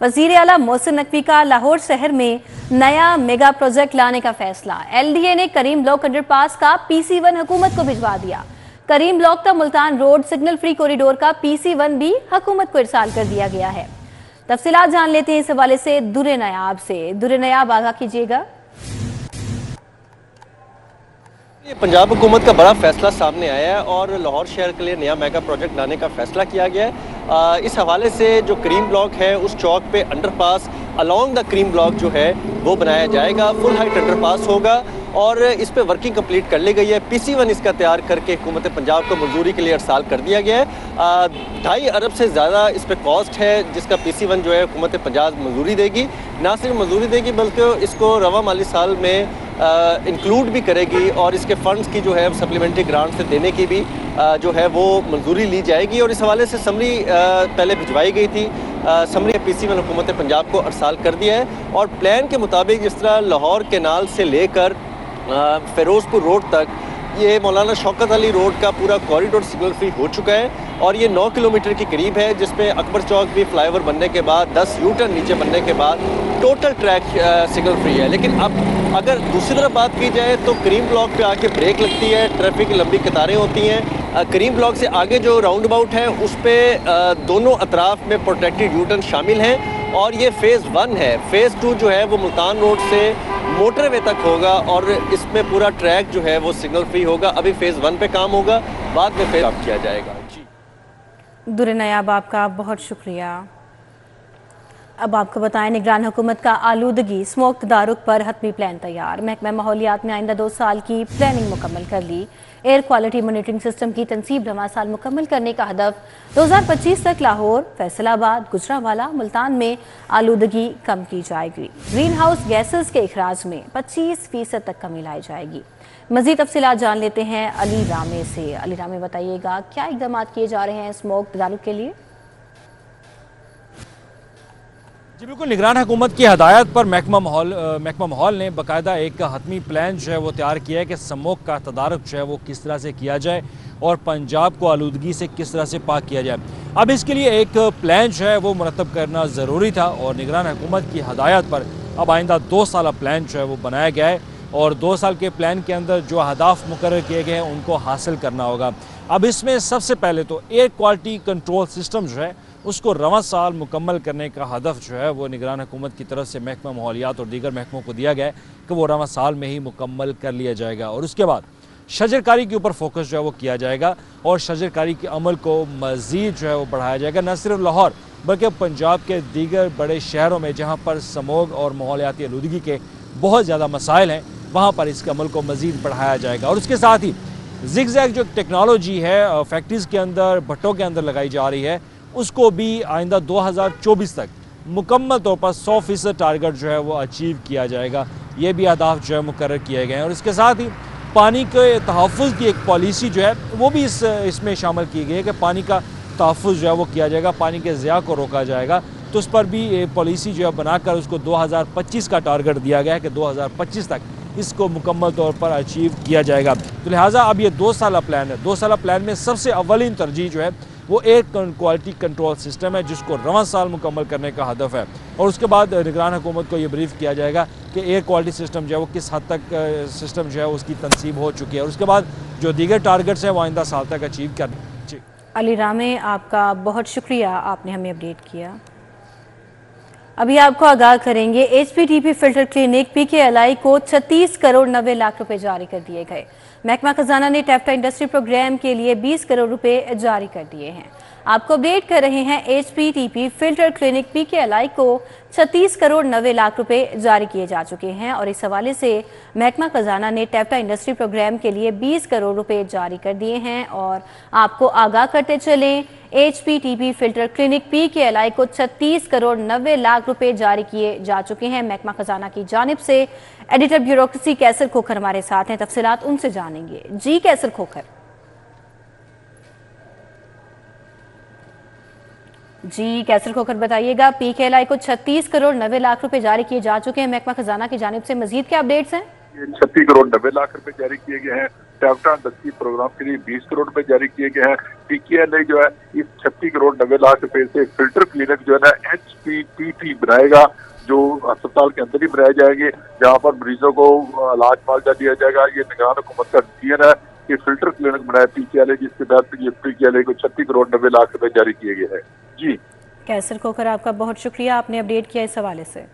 वज़ीर आला मोहसिन नकवी का लाहौर शहर में नया मेगा प्रोजेक्ट लाने का फैसला। LDA ने करीम ब्लॉक अंडरपास का PC1 हुकूमत को भिजवा दिया। करीम ब्लॉक का Multan road signal free corridor का PC1 भी हुकूमत को इरसाल कर दिया गया है। तफसीलात जान लेते हैं इस हवाले से दुर्रे नयाब से। दुर्रे नयाब, आगाह कीजिएगा। पंजाब हुकूमत का बड़ा फैसला सामने आया है और लाहौर शहर के लिए नया मेगा प्रोजेक्ट लाने का फैसला किया गया है। इस हवाले से जो करीम ब्लॉक है उस चौक पे underpass along the Karim block जो है वो बनाया जाएगा। फुल हाइट अंडरपास होगा और इस पे वर्किंग कंप्लीट कर ली गई है। PC1 इसका तैयार करके हुकूमत पंजाब को मंजूरी के लिए अरसाल कर दिया गया है। 2.5 अरब से ज़्यादा इस पे कॉस्ट है जिसका PC1 जो है हुकूमत पंजाब मंजूरी देगी। ना सिर्फ मंजूरी देगी बल्कि इसको रवा माली साल में इंक्लूड भी करेगी और इसके फंड्स की जो है सप्लीमेंट्री ग्रांट से देने की भी जो है वो मंजूरी ली जाएगी। और इस हवाले से समरी पहले भिजवाई गई थी। समरी PC1 हुकूमत पंजाब को अरसाल कर दिया है और प्लान के मुताबिक जिस तरह लाहौर कैनाल से लेकर फिरोजपुर रोड तक ये मौलाना शौकत अली रोड का पूरा कॉरिडोर सिग्नल फ्री हो चुका है और ये 9 किलोमीटर के करीब है, जिसपे अकबर चौक भी फ्लाईओवर बनने के बाद 10 U-टर्न नीचे बनने के बाद टोटल ट्रैक सिग्नल फ्री है। लेकिन अब अगर दूसरी तरफ बात की जाए तो करीम ब्लॉक पे आके ब्रेक लगती है, ट्रैफिक की लंबी कतारें होती हैं। करीम ब्लॉक से आगे जो राउंड अबाउट है उस पर दोनों अतराफ में प्रोटेक्टेड U-टर्न शामिल हैं और ये फ़ेज़ 1 है। फ़ेज़ 2 जो है वो मुल्तान रोड से मोटरवे तक होगा और इसमें पूरा ट्रैक जो है वो सिग्नल फ्री होगा। अभी फ़ेज़ 1 पे काम होगा, बाद में फ़ेज़ काम किया जाएगा। दुर्रे नयाब, आपका बहुत शुक्रिया। अब आपको बताएं, निगरान हुकूमत का आलूदगी स्मोक तदारुक पर हतमी प्लान तैयार। महकमा माहौलियात ने आइंदा 2 साल की प्लानिंग मुकम्मल कर ली। एयर क्वालिटी मॉनिटरिंग सिस्टम की तनसीब रवां साल मुकम्मल करने का हदफ 2025 तक लाहौर, फैसलाबाद, गुजरांवाला, मुल्तान में आलूदगी कम की जाएगी। ग्रीन हाउस गैसेस के अखराज में 25% तक कमी लाई जाएगी। मज़ीद तफसीलात जान लेते हैं अली रामे से। अली रामे, बताइएगा क्या इक़दाम किए जा रहे हैं स्मोक तदारुक के लिए? जी बिल्कुल, निगरान हुकूमत की हदायत पर महकमा माहौल ने बाकायदा एक हतमी प्लान जो है वो तैयार किया है कि स्मोक का तदारुक जो है वो किस तरह से किया जाए और पंजाब को आलूदगी से किस तरह से पाक किया जाए। अब इसके लिए एक प्लान जो है वो मुरतब करना ज़रूरी था और निगरान हुकूमत की हदायत पर अब आइंदा 2 साल प्लान जो है वो बनाया गया है और 2 साल के प्लान के अंदर जो अहदाफ मुकर्रर किए गए हैं उनको हासिल करना होगा। अब इसमें सबसे पहले तो एयर क्वालिटी कंट्रोल सिस्टम जो है उसको रवां साल मुकम्मल करने का हदफ जो है वो निगरान हुकूमत की तरफ से महकमा माहौलियात और दीगर महकमों को दिया गया है कि वो रवां साल में ही मुकम्मल कर लिया जाएगा। और उसके बाद शजरकारी के ऊपर फोकस जो है वो किया जाएगा और शजरकारी के अमल को मज़ीद जो है वो बढ़ाया जाएगा। न सिर्फ लाहौर बल्कि पंजाब के दीगर बड़े शहरों में जहाँ पर स्मोग और माहौलियाती आलूदगी के बहुत ज़्यादा मसाइल हैं वहाँ पर इसके अमल को मज़ीद बढ़ाया जाएगा। और उसके साथ ही ज़िगज़ैग जो टेक्नोलॉजी है फैक्ट्रीज़ के अंदर, भट्टों के अंदर लगाई जा रही है, उसको भी आइंदा 2024 तक मुकम्मल तौर पर 100% टारगेट जो है वो अचीव किया जाएगा। ये भी अहदाफ जो है मुकर्रर किए गए हैं। और इसके साथ ही पानी के तहफ़्फ़ुज़ की एक पॉलिसी जो है वो भी इसमें शामिल की गई है कि पानी का तहफ़्फ़ुज़ जो है वो किया जाएगा, पानी के ज़िया को रोका जाएगा। तो उस पर भी पॉलिसी जो है बनाकर उसको 2025 का टारगेट दिया गया है कि 2025 तक इसको मुकम्मल तौर पर अचीव किया जाएगा। तो लिहाजा अब ये 2 साल प्लान है। 2 साल प्लान में सबसे अव्वलीन तरजीह जो है वो एयर क्वालिटी कंट्रोल सिस्टम है जिसको रवां साल मुकम्मल करने का हदफ है। और उसके बाद निगरान हुकूमत को ये ब्रीफ किया जाएगा कि एयर क्वालिटी सिस्टम जो है वो किस हद तक सिस्टम जो है उसकी तनसीब हो चुकी है और उसके बाद जो दीगर टारगेट्स हैं वो आइंदा साल तक अचीव कर। जी अली रामे, आपका बहुत शुक्रिया, आपने हमें अपडेट किया। अभी आपको आगाह करेंगे, HPTP फिल्टर क्लिनिक PKLI को 36 करोड़ 90 लाख रुपए जारी कर दिए गए। महकमा खजाना ने टैफ्टा इंडस्ट्री प्रोग्राम के लिए 20 करोड़ रुपए जारी कर दिए हैं। आपको अपडेट कर रहे हैं, HPTP फिल्टर क्लिनिक PKLI को 36 करोड़ 90 लाख रुपए जारी किए जा चुके हैं और इस हवाले से महकमा खजाना ने टैफ्टा इंडस्ट्री प्रोग्राम के लिए 20 करोड़ रुपए जारी कर दिए हैं। और आपको आगाह करते चलें, HPTP फिल्टर क्लिनिक PKLI को 36 करोड़ 90 लाख रुपए जारी किए जा चुके हैं महकमा खजाना की जानिब से। एडिटर ब्यूरोक्रेसी कैसर खोखर हमारे साथ हैं, तफसीलात उनसे जानेंगे। जी कैसर खोखर। जी कैसर खोखर, बताइएगा, PKLI को 36 करोड़ 90 लाख रुपए जारी किए जा चुके हैं महकमा खजाना की जानिब से, मजीद क्या अपडेट्स हैं? 36 करोड़ 90 लाख रुपए जारी किए गए हैं टैबटा दस्ती प्रोग्राम के लिए 20 करोड़ रुपए जारी किए गए हैं। PKLA जो है इस 36 करोड़ 90 लाख रुपए से फिल्टर क्लिनिक जो है ना HPPT बनाएगा, जो अस्पताल के अंदर ही बनाए जाएंगे, जहाँ पर मरीजों को इलाज मुआवजा दिया जाएगा। ये निगरान हुकूमत का डिसीजन है कि फिल्टर क्लिनिक बनाए PKLA, जिसके तहत ये PKLA को 36 करोड़ 90 लाख रुपए जारी किए गए हैं। जी कैसर खोखर, आपका बहुत शुक्रिया, आपने अपडेट किया इस हवाले से।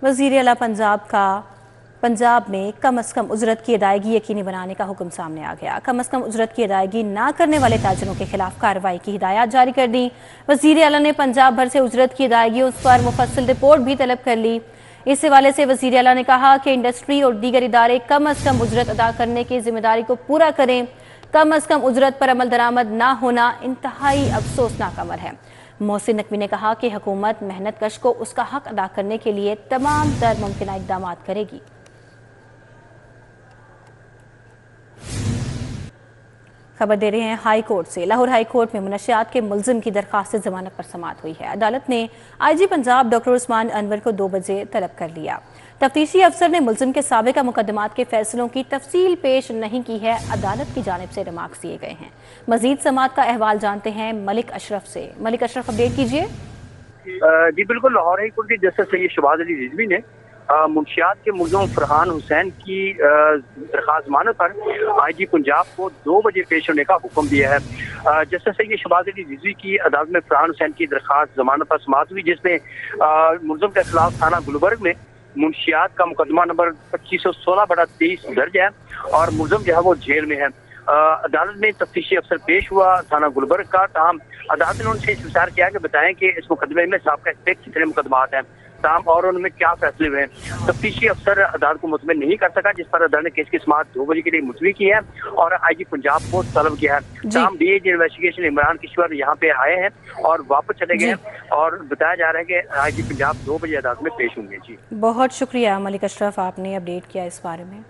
वज़ीर आला पंजाब में कम अज़ कम उजरत की अदायगी यकीनी बनाने का हुक्म सामने आ गया। कम अज़ कम उजरत की अदायगी ना करने वाले ताजरों के खिलाफ कार्रवाई की हिदायत जारी कर दी। वज़ीर आला ने पंजाब भर से उजरत की अदायगियों पर मुफस्सिल रिपोर्ट भी तलब कर ली। इस हवाले से वज़ीर आला ने कहा कि इंडस्ट्री और दीगर इदारे कम अज़ कम उजरत अदा करने की जिम्मेदारी को पूरा करें। कम अज़ कम उजरत पर अमल दरामद ना होना इंतहाई अफसोसनाक अमल है। मोहसिन नकवी ने कहा कि हुकूमत मेहनत कश को उसका हक अदा करने के लिए तमाम तर मुमकिन इक़दाम करेगी। खबर दे रहे हैं हाई कोर्ट से। लाहौर हाई कोर्ट में मुनशियात के मुलजिम की दरख्वास्त जमानत पर समाअत हुई है। अदालत ने IG पंजाब डॉक्टर उस्मान अनवर को 2 बजे तलब कर लिया। तफ्तीशी अफसर ने मुलजिम के साबिका मुकदमात के फैसलों की तफसील पेश नहीं की है। अदालत की जानिब से रिमार्क्स दिए गए हैं। मजीद समाअत का अहवाल जानते हैं मलिक अशरफ से। मलिक अशरफ, अपडेट कीजिए। जी बिल्कुल, लाहौर हाई कोर्ट के जस्टिस सैयद शहबाज अली रिजवी ने मुंशियात के मुलज़िम फरहान हुसैन की दरख्वास्त जमानत पर IG पंजाब को 2 बजे पेश होने का हुक्म दिया है। जस्टिस सैयद शहबाज अली रिजवी की अदालत में फरहान हुसैन की दरख्वास्त जमानत पर समाअत हुई, जिसमें मुलज़िम के खिलाफ थाना गुलबर्ग में मुंशियात का मुकदमा नंबर 2516/23 दर्ज है और मुलज़िम जो है वो जेल में है। अदालत में तफ्तीशी अफसर पेश हुआ थाना गुलबर्ग का। ताहम अदालत ने उनसे विचार किया कि बताएं कि इस मुकदमे में साबिका इंस्पेक्टर कितने मुकदमात हैं और उनमें क्या फैसले हुए हैं। तफ्तीशी अफसर अदालत को मुतमिन नहीं कर सका, जिस पर अदालत ने केस की समाअत 2 बजे के लिए मुलतवी की है और IG पंजाब को तलब किया है। ताहम DIG इन्वेस्टिगेशन इमरान किश्वर यहाँ पे आए हैं और वापस चले गए और बताया जा रहा है कि IG पंजाब 2 बजे अदालत में पेश होंगे। जी बहुत शुक्रिया मलिक अशरफ, आपने अपडेट किया इस बारे में।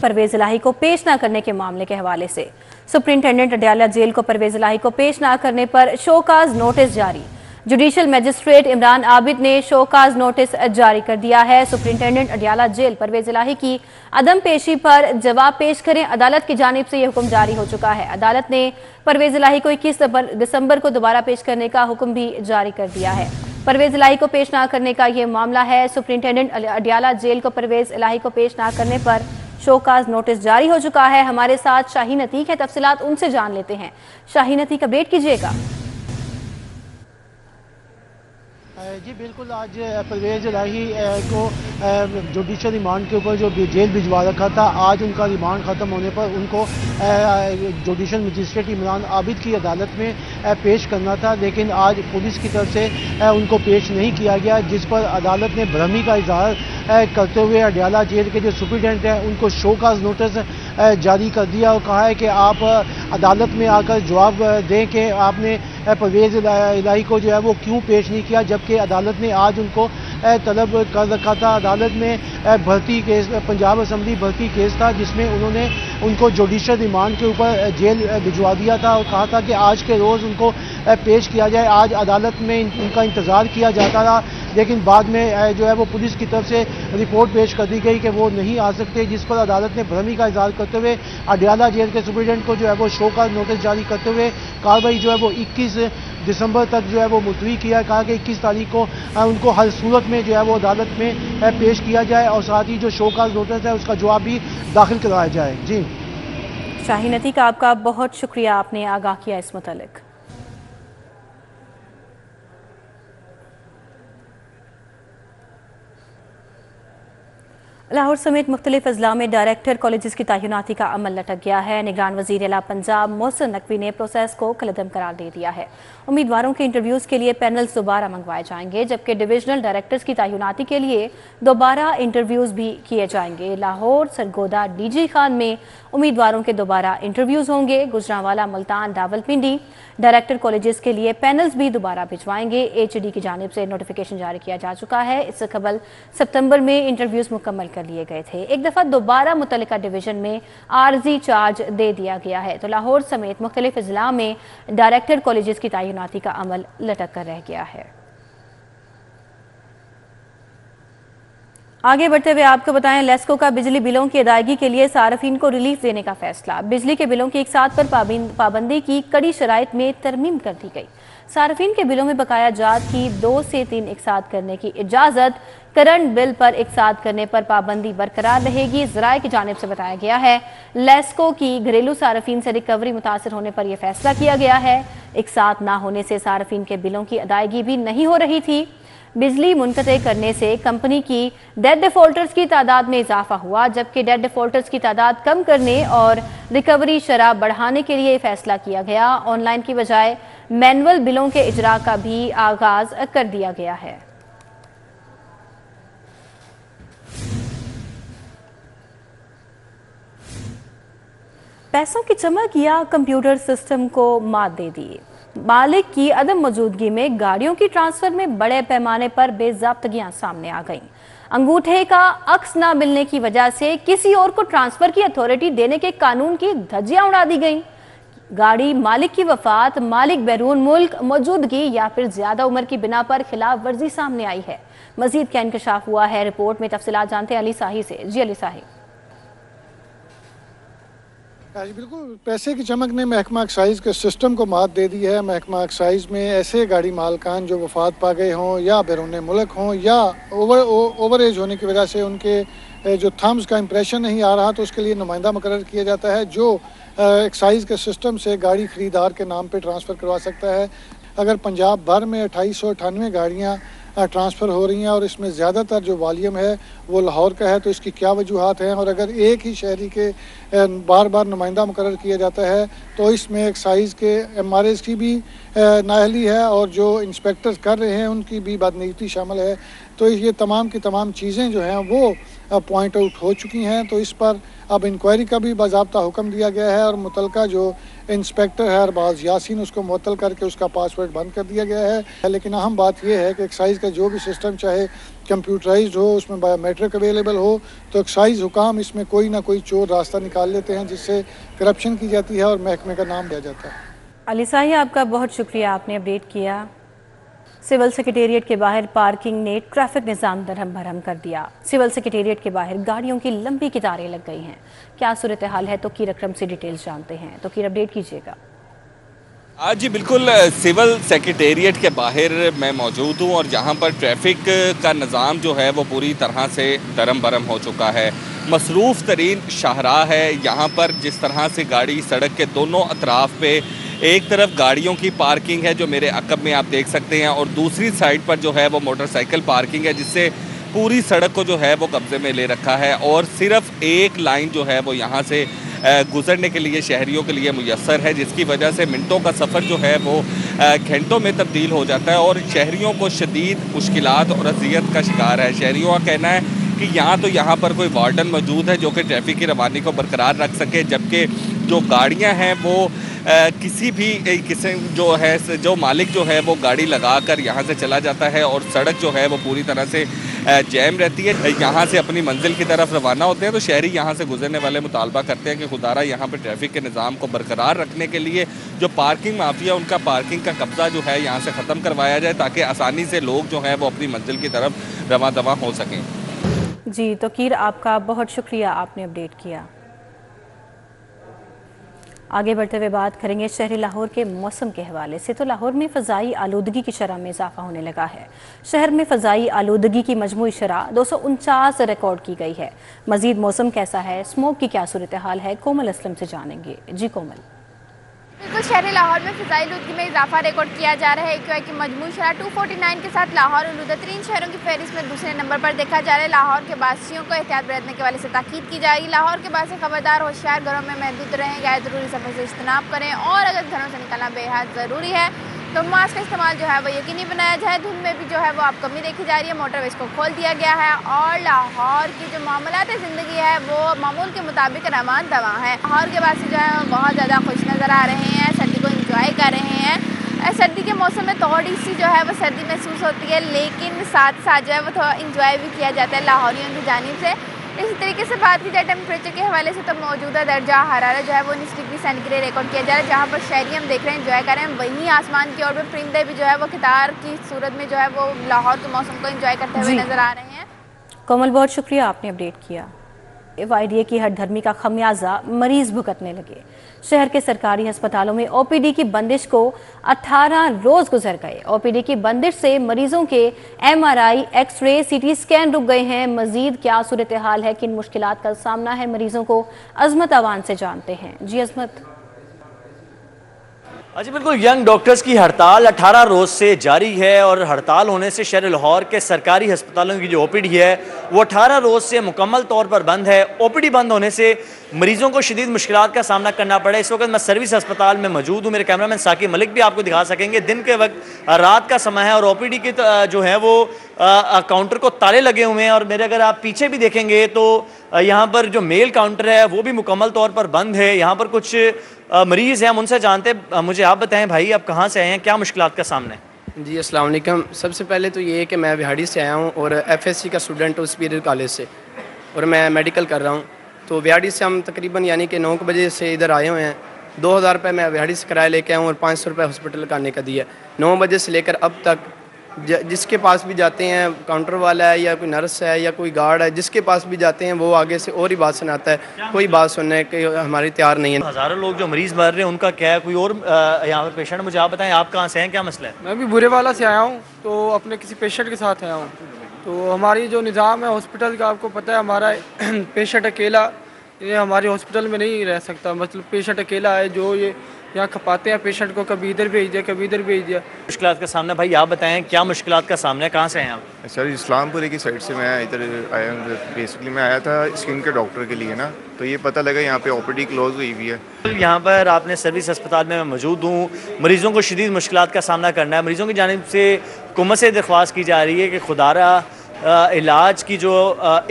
परवेज इलाही को पेश न करने के मामले के हवाले से सुप्रिंटेंडेंट अडयाला जेल को परवेज इलाही को पेश न करने पर शोकाज नोटिस जारी। जुडिशल मजिस्ट्रेट इमरान आबिद ने शोकाज नोटिस जारी कर दिया है। सुप्रिंटेंडेंट अडयाला जेल परवेज इलाही की अदम पेशी पर जवाब पेश करें। अदालत की जानिब से यह हुक्म जारी हो चुका है। अदालत ने परवेज इलाही को 21 दिसंबर को दोबारा पेश करने का हुक्म भी जारी कर दिया है। परवेज इलाही को पेश न करने का यह मामला है। सुप्रिंटेंडेंट अडयाला जेल को परवेज इलाही को पेश न करने पर शोकाज नोटिस जारी हो चुका है। हमारे साथ शाहीन अतीक है, तफसीलात उनसे जान लेते हैं। शाहीन अतीक, अपडेट कीजिएगा। जी बिल्कुल, आज परवेज इलाही को जुडिशल रिमांड के ऊपर जो जेल भिजवा रखा था, आज उनका रिमांड ख़त्म होने पर उनको जुडिशल मजिस्ट्रेट इमरान आबिद की अदालत में पेश करना था, लेकिन आज पुलिस की तरफ से उनको पेश नहीं किया गया, जिस पर अदालत ने भ्रमी का इजहार करते हुए अडयाला जेल के जो सुप्रिटेंडेंट हैं उनको शोकाज नोटिस जारी कर दिया और कहा है कि आप अदालत में आकर जवाब दें कि आपने परवेज इलाही को जो है वो क्यों पेश नहीं किया, जबकि अदालत ने आज उनको तलब कर रखा था। अदालत में भर्ती केस, पंजाब असम्बली भर्ती केस था, जिसमें उन्होंने उनको जुडिशल रिमांड के ऊपर जेल भिजवा दिया था और कहा था कि आज के रोज़ उनको पेश किया जाए। आज अदालत में उनका इंतज़ार किया जाता रहा, लेकिन बाद में जो है वो पुलिस की तरफ से रिपोर्ट पेश कर दी गई कि वो नहीं आ सकते, जिस पर अदालत ने भ्रमी का इजहार करते हुए अडयाला जेल के सुप्रिटेंडेंट को जो है वो शो का नोटिस जारी करते हुए कार्रवाई जो है वो 21 दिसंबर तक जो है वो मुलतवी किया। कहा कि 21 तारीख को उनको हर सूरत में जो है वो अदालत में पेश किया जाए और साथ ही जो शो का नोटिस है उसका जवाब भी दाखिल करवाया जाए। जी शाहीन अतीक, आपका बहुत शुक्रिया, आपने आगाह किया इस मुतालिक। लाहौर समेत मुख्तलिफ अजला में डायरेक्टर कॉलेजेस की तैनाती का अमल लटक गया है। निगरान वज़ीर आला पंजाब मोहसिन नकवी ने प्रोसेस को कलअदम करार दे दिया है। उम्मीदवारों के इंटरव्यूज़ के लिए पैनल्स दोबारा मंगवाए जाएंगे, जबकि डिविजनल डायरेक्टर्स की तैनाती के लिए दोबारा इंटरव्यूज़ भी किए जाएंगे। लाहौर, सरगोदा, DG खान में उम्मीदवारों के दोबारा इंटरव्यूज़ होंगे। गुजरांवाला, मुल्तान, रावलपिंडी डायरेक्टर कॉलेजेस के लिए पैनल्स भी दोबारा भिजवाएंगे। HED की जानिब से नोटिफिकेशन जारी किया जा चुका है। इससे कबल सितंबर में इंटरव्यूज़ मुकम्मल कर लिए गए थे। एक दफ़ा दोबारा मुतल्लिका डिवीजन में आर्जी चार्ज दे दिया गया है, तो लाहौर समेत मुख्तलिफ अजला में डायरेक्टर कॉलेजेस की तैनाती का अमल लटक कर रह गया है। आगे बढ़ते हुए आपको बताएं, लेस्को का बिजली बिलों की अदायगी के लिए सार्फिन को रिलीफ देने का फैसला। बिजली के बिलों की एक साथ पर पाबंदी की कड़ी शराइत में तरमीम कर दी गई। सार्फिन के बिलों में बकाया जात की 2 से 3 एक साथ करने की इजाजत, करंट बिल पर एक साथ करने पर पाबंदी बरकरार रहेगी। ज़राए की जानिब से बताया गया है, लेस्को की घरेलू सार्फिन से रिकवरी मुतासर होने पर यह फैसला किया गया है। एक साथ ना होने से सार्फिन के बिलों की अदायगी भी नहीं हो रही थी। बिजली मुनक़ते करने से कंपनी की डेट डिफॉल्टर्स की तादाद में इजाफा हुआ, जबकि डेट डिफॉल्टर्स की तादाद कम करने और रिकवरी शरह बढ़ाने के लिए फैसला किया गया। ऑनलाइन की बजाय मैनुअल बिलों के इजरा का भी आगाज कर दिया गया है। पैसों की चमक या कंप्यूटर सिस्टम को मात दे दी। मालिक की अदम मौजूदगी में गाड़ियों की ट्रांसफर में बड़े पैमाने पर बेज़ाब्तगियां सामने आ गईं। अंगूठे का अक्स न मिलने की वजह से किसी और को ट्रांसफर की अथॉरिटी देने के कानून की धज्जियां उड़ा दी गईं। गाड़ी मालिक की वफात, मालिक बैरून मुल्क मौजूदगी या फिर ज्यादा उम्र की बिना पर खिलाफ वर्जी सामने आई है। मजीद क्या इंकशाफ हुआ है, रिपोर्ट में तफसीलात जानते हैं अली साही से। जी अली साही। बिल्कुल, पैसे की चमक ने महकमा एक्साइज के सिस्टम को मात दे दी है। महकमा एक्साइज में ऐसे गाड़ी मालकान जो वफात पा गए हों या बैरून मुल्क हों या ओवर एज होने की वजह से उनके जो थम्स का इंप्रेशन नहीं आ रहा, तो उसके लिए नुमाइंदा मुकर्रर किया जाता है जो एक्साइज के सिस्टम से गाड़ी खरीदार के नाम पे ट्रांसफ़र करवा सकता है। अगर पंजाब भर में 2898 गाड़ियाँ ट्रांसफ़र हो रही हैं और इसमें ज़्यादातर जो वॉल्यूम है वो लाहौर का है, तो इसकी क्या वजूहात हैं। और अगर एक ही शहरी के बार बार नुमाइंदा मुकर्रर किया जाता है तो इसमें एक्साइज के MRAs की भी नाअहली है और जो इंस्पेक्टर्स कर रहे हैं उनकी भी बदनीयती शामिल है। तो ये तमाम की तमाम चीज़ें जो हैं वो पॉइंट आउट हो चुकी हैं। तो इस पर अब इंक्वायरी का भी बाज़ाब्ता हुक्म दिया गया है और मुतलका जो इंस्पेक्टर है अरबाज यासीन, उसको मुअत्तल करके उसका पासवर्ड बंद कर दिया गया है। लेकिन अहम बात यह है कि एक्साइज का जो भी सिस्टम चाहे कंप्यूटराइज्ड हो, उसमें बायोमेट्रिक अवेलेबल हो, तो एक्साइज हुकाम इसमें कोई ना कोई चोर रास्ता निकाल लेते हैं जिससे करप्शन की जाती है और महकमे का नाम लिया जाता है। अली साही, आपका बहुत शुक्रिया, आपने अपडेट किया। सिविल सेक्रेटेरिएट के बाहर पार्किंग ने ट्रैफिक निज़ाम दरहम भरहम कर दिया। सिविल सेक्रेटेरिएट के बाहर गाड़ियों की लंबी कतारें लग गई हैं। क्या सूरत हाल है, तो कीर अकरम से डिटेल्स जानते हैं। तो कीर, अपडेट कीजिएगा। आज जी बिल्कुल सिविल सेक्रेटेरिएट के बाहर मैं मौजूद हूँ और जहाँ पर ट्रैफिक का निज़ाम जो है वो पूरी तरह से दरम बरम हो चुका है। मसरूफ़ तरीन शाहराह है यहाँ पर। जिस तरह से गाड़ी सड़क के दोनों अतराफ़ पे, एक तरफ गाड़ियों की पार्किंग है जो मेरे अकब में आप देख सकते हैं, और दूसरी साइड पर जो है वो मोटरसाइकिल पार्किंग है जिससे पूरी सड़क को जो है वो कब्जे में ले रखा है। और सिर्फ एक लाइन जो है वो यहाँ से गुजरने के लिए शहरियों के लिए मुयस्सर है, जिसकी वजह से मिनटों का सफ़र जो है वो घंटों में तब्दील हो जाता है और शहरियों को शदीद मुश्किलात और अज़ियत का शिकार है। शहरियों का कहना है कि यहाँ पर कोई वार्डन मौजूद है जो कि ट्रैफिक की रवानी को बरकरार रख सके, जबकि जो गाड़ियाँ हैं वो किसी जो है जो मालिक जो है वो गाड़ी लगाकर यहाँ से चला जाता है और सड़क जो है वो पूरी तरह से जैम रहती है। यहाँ से अपनी मंजिल की तरफ रवाना होते हैं तो शहरी यहाँ से गुजरने वाले मुतालबा करते हैं कि खुदारा यहाँ पर ट्रैफिक के निज़ाम को बरकरार रखने के लिए जो पार्किंग माफिया उनका पार्किंग का कब्ज़ा जो है यहाँ से ख़त्म करवाया जाए ताकि आसानी से लोग जो हैं वो अपनी मंजिल की तरफ रवां दवा हो सकें। जी तो कीर, आपका बहुत शुक्रिया, आपने अपडेट किया। आगे बढ़ते हुए बात करेंगे शहरी लाहौर के मौसम के हवाले से। तो लाहौर में फ़ज़ाई आलूदगी की शरह में इजाफा होने लगा है। शहर में फ़ज़ाई आलूदगी की मजमूई शरह 249 रिकॉर्ड की गई है। मज़ीद मौसम कैसा है, स्मोक की क्या सूरत हाल है, कोमल असलम से जानेंगे। जी कोमल। बिल्कुल, शहर लाहौर में फ़ज़ाई आलूदगी में इजाफा रिकॉर्ड किया जा रहा है। AQI की मजमूई शरह 249 के साथ लाहौर आलूदा तरीन शहरों की फहरिस्त में दूसरे नंबर पर देखा जा रहा है। लाहौर के बासियों को एहतियात बरतने के वाले से ताकीद की जा रही है। लाहौर के बासी खबरदार होशियार, घरों में महदूद रहें, गैर ज़रूरी सफ़र से इज्तनाब करें और अगर घरों से निकलना बेहद ज़रूरी है तो मास्क का इस्तेमाल जो है वो यकीनी बनाया जाए। धुंध में भी जो है वो अब कमी देखी जा रही है। मोटरवेज को खोल दिया गया है और लाहौर की जो मामूलात ज़िंदगी है वो मामूल के मुताबिक रवान दवा है। लाहौर के बासी जो है वो बहुत ज़्यादा खुश नज़र आ रहे हैं, सर्दी को इंजॉय कर रहे हैं। सर्दी के मौसम में थोड़ी सी जो है वो सर्दी महसूस होती है, लेकिन साथ साथ जो है वो थोड़ा इंजॉय भी किया जाता है लाहौरियों की जानिब से। इसी तरीके से बात की जाए टेम्परेचर के हवाले से तो मौजूदा दर्जा हरारत जो है वो 19 डिग्री सेंटीग्रेड रिकॉर्ड किया जा रहा है, जहाँ पर शहरी हम देख रहे हैं इंजॉय कर रहे हैं। वहीं आसमान की ओर में परिंदे भी जो है वो कितार की सूरत में जो है वो लाहौर के मौसम को इंजॉय करते हुए नजर आ रहे हैं। कोमल, बहुत शुक्रिया, आपने अपडेट किया। वाईडीए की हठधर्मी का खमियाजा मरीज भुगतने लगे। शहर के सरकारी अस्पतालों में ओपीडी की बंदिश को 18 रोज गुजर गए। ओपीडी की बंदिश से मरीजों के एमआरआई, एक्सरे, सीटी स्कैन रुक गए हैं। मजीद क्या सूरत हाल है, किन मुश्किलात का सामना है मरीजों को, अजमत अवान से जानते हैं। जी अजमत। जी बिल्कुल, यंग डॉक्टर्स की हड़ताल 18 रोज से जारी है और हड़ताल होने से शहर लाहौर के सरकारी अस्पतालों की जो ओपीडी है वो 18 रोज से मुकम्मल तौर पर बंद है। ओपीडी बंद होने से मरीजों को शदीद मुश्किलात का सामना करना पड़ा। इस वक्त मैं सर्विस अस्पताल में मौजूद हूँ। मेरे कैमरामैन साकिब मलिक भी आपको दिखा सकेंगे। दिन के वक्त रात का समय है और ओपीडी की जो है वो काउंटर को ताले लगे हुए हैं। और मेरे अगर आप पीछे भी देखेंगे तो यहाँ पर जो मेल काउंटर है वो भी मुकम्मल तौर पर बंद है। यहाँ पर कुछ मरीज़ हैं, हम उनसे जानते हैं। मुझे आप बताएं भाई, आप कहाँ से आए हैं, क्या मुश्किलात का सामना है? जी अस्सलाम वालेकुम। सबसे पहले तो ये है कि मैं बिहाड़ी से आया हूँ और एफएससी का स्टूडेंट हूँ सुपीरियर कॉलेज से, और मैं मेडिकल कर रहा हूँ। तो बिहाड़ी से हम तकरीबन यानी कि 9 बजे से इधर आए हुए हैं। 2000 रुपये मैं बिहाड़ी से किराया लेके आया हूँ और 500 रुपये हॉस्पिटल का आने का दिया। 9 बजे से लेकर अब तक जिसके पास भी जाते हैं, काउंटर वाला है या कोई नर्स है या कोई गार्ड है, जिसके पास भी जाते हैं वो आगे से और ही बात सुनाता है, कोई बात सुनने के हमारी तैयार नहीं है। हज़ारों लोग जो मरीज़ मर रहे हैं उनका क्या है, कोई और यहाँ पर पेशेंट? मुझे आप बताएं, आप कहाँ से हैं, क्या मसला है? मैं भी बुरे वाला से आया हूँ, तो अपने किसी पेशेंट के साथ आया हूँ। तो हमारी जो निज़ाम है हॉस्पिटल का, आपको पता है, हमारा पेशेंट अकेला ये हमारे हॉस्पिटल में नहीं रह सकता। मतलब पेशेंट अकेला है जो ये यहाँ खपाते हैं पेशेंट को, कभी इधर भेज दिया कभी इधर भेज दिया। मुश्किलात का सामना, भाई आप बताएं क्या मुश्किलात का सामना है, कहाँ से हैं आप? सर इस्लामपुरी की साइड से मैं इधर आया हूँ। बेसिकली मैं आया था स्किन के डॉक्टर के लिए ना, तो ये पता लगा यहाँ पे ओपीडी क्लोज हुई हुई है। यहाँ पर आपने सर्विस अस्पताल में मैं मौजूद हूँ। मरीज़ों को शदीद मुश्किलात का सामना करना है। मरीज़ों की जानिब से हुकूमत से दरख्वास्त की जा रही है कि खुदारा इलाज की जो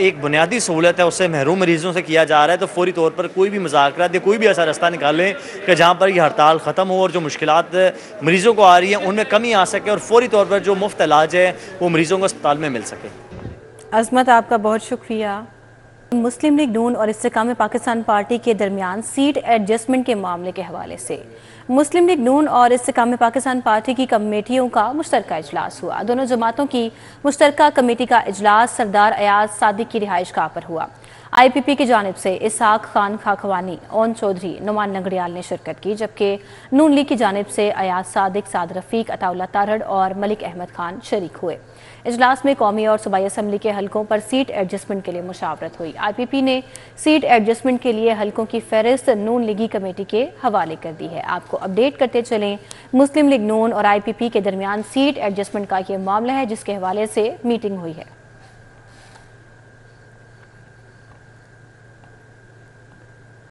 एक बुनियादी सहूलत है उससे महरूम मरीज़ों से किया जा रहा है। तो फौरी तौर पर कोई भी मुज़ाकरात या कोई भी ऐसा रास्ता निकालें कि जहाँ पर यह हड़ताल ख़त्म हो और जो मुश्किलात मरीज़ों को आ रही हैं उनमें कमी आ सके और फौरी तौर पर जो मुफ्त इलाज है वो मरीज़ों को अस्पताल में मिल सके। अजमत, आपका बहुत शुक्रिया। मुस्लिम लीग नून और इस्तेकाम पाकिस्तान पार्टी के दरमियान सीट एडजस्टमेंट के मामले के हवाले से मुस्लिम लीग नून और इस्तेकाम पाकिस्तान पार्टी की कमेटियों का मुश्तरका इजलास हुआ। दोनों जमातों की मुश्तरका कमेटी का इजलास सरदार अयाज सादिक की रिहाइशगाह पर हुआ। IPP की जानिब से इसहाक खान खाखवानी, ओन चौधरी, नुमान नंगड़ियाल ने शिरकत की, जबकि नून लीग की जानिब से अयाज सादिक, साद रफ़ीक, अताउल्ला तारड़ और मलिक अहमद खान शरीक हुए। इजलास में कौमी और सूबाई असम्बली के हलकों पर सीट एडजस्टमेंट के लिए मुशावरत हुई। IPP ने सीट एडजस्टमेंट के लिए हलकों की फहरिस्त नून लीगी कमेटी के हवाले कर दी है। आपको अपडेट करते चलें, मुस्लिम लीग नून और IPP के दरमियान सीट एडजस्टमेंट का ये मामला है जिसके हवाले से मीटिंग हुई है।